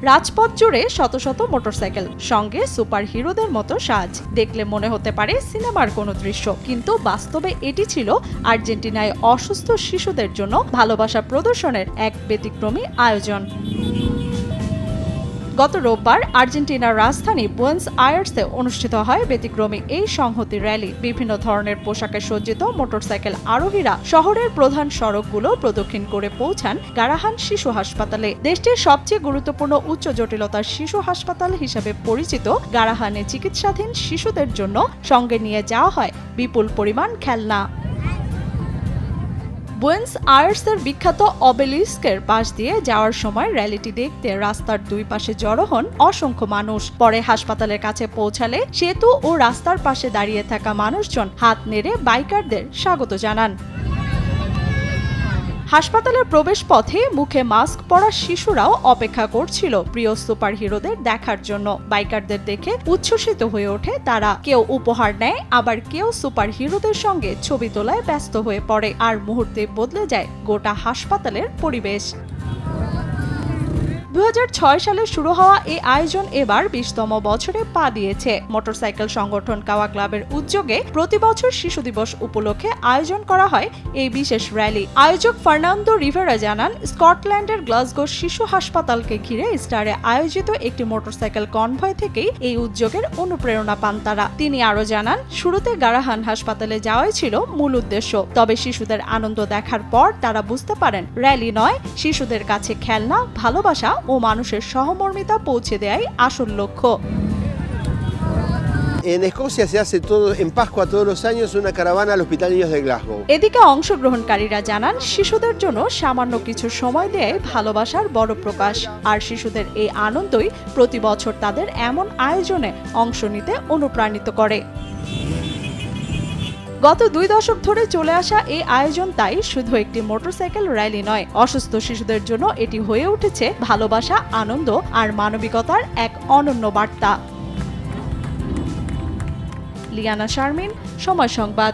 রাজপথ জুড়ে শত শত মোটরসাইকেল, সঙ্গে সুপার হিরোদের মতো সাজ। দেখলে মনে হতে পারে সিনেমার কোনো দৃশ্য, কিন্তু বাস্তবে এটি ছিল আর্জেন্টিনায় অসুস্থ শিশুদের জন্য ভালোবাসা প্রদর্শনের এক ব্যতিক্রমী আয়োজন। গত রোববার আর্জেন্টিনার রাজধানী বুয়েন্স আয়ার্সে অনুষ্ঠিত হয় ব্যতিক্রমী এই সংহতি র্যালি। বিভিন্ন ধরনের পোশাকে সজ্জিত মোটরসাইকেল আরোহীরা শহরের প্রধান সড়কগুলো প্রদক্ষিণ করে পৌঁছান গারাহান শিশু হাসপাতালে। দেশটির সবচেয়ে গুরুত্বপূর্ণ উচ্চ জটিলতার শিশু হাসপাতাল হিসেবে পরিচিত গারাহানে চিকিৎসাধীন শিশুদের জন্য সঙ্গে নিয়ে যাওয়া হয় বিপুল পরিমাণ খেলনা। বুয়েন্স আয়ার্সের বিখ্যাত অবেলিস্কের পাশ দিয়ে যাওয়ার সময় র্যালিটি দেখতে রাস্তার দুই পাশে জড়ো হন অসংখ্য মানুষ। পরে হাসপাতালের কাছে পৌঁছালে সেতু ও রাস্তার পাশে দাঁড়িয়ে থাকা মানুষজন হাত নেড়ে বাইকারদের স্বাগত জানান। হাসপাতালের প্রবেশ পথে মুখে মাস্ক পরা শিশুরাও অপেক্ষা করছিল প্রিয় সুপার হিরোদের দেখার জন্য। বাইকারদের দেখে উচ্ছ্বসিত হয়ে ওঠে তারা। কেউ উপহার নেয়, আবার কেউ সুপার হিরোদের সঙ্গে ছবি তোলায় ব্যস্ত হয়ে পড়ে। আর মুহূর্তে বদলে যায় গোটা হাসপাতালের পরিবেশ। 2006 সালে শুরু হওয়া এই আয়োজন এবার 20তম বছরে পা দিয়েছে। মোটরসাইকেল সংগঠন কাওয়া ক্লাবের উদ্যোগে প্রতি বছর শিশু দিবস উপলক্ষে আয়োজন করা হয় এই বিশেষ র্যালি। আয়োজক ফার্নান্দো রিভেরা জানান, স্কটল্যান্ডের গ্লাসগো শিশু হাসপাতালকে ঘিরে স্টারে আয়োজিত একটি মোটরসাইকেল কনভয় থেকেই এই উদ্যোগের অনুপ্রেরণা পান তারা। তিনি আরো জানান, শুরুতে গারাহান হাসপাতালে যাওয়াই ছিল মূল উদ্দেশ্য, তবে শিশুদের আনন্দ দেখার পর তারা বুঝতে পারেন র্যালি নয়, শিশুদের কাছে খেলনা, ভালোবাসা ও মানুষের সহমর্মিতা পৌঁছে দেয়াই আসল লক্ষ্য। En Escocia se hace todo en Pascua todos los años una caravana al Hospital Niños de Glasgow. এদিকে অংশগ্রহণকারীরা জানান, শিশুদের জন্য সামান্য কিছু সময় দেয় ভালোবাসার বড় প্রকাশ। আর শিশুদের এই আনন্দই প্রতি বছর তাদের এমন আয়োজনে অংশ নিতে অনুপ্রাণিত করে। গত 2 দশক ধরে চলে আসা এই আয়োজন তাই শুধু একটি মোটরসাইকেল র্যালি নয়, অসুস্থ শিশুদের জন্য এটি হয়ে উঠেছে ভালোবাসা, আনন্দ আর মানবিকতার এক অনন্য বার্তা। লিয়ানা শারমিন, সময় সংবাদ।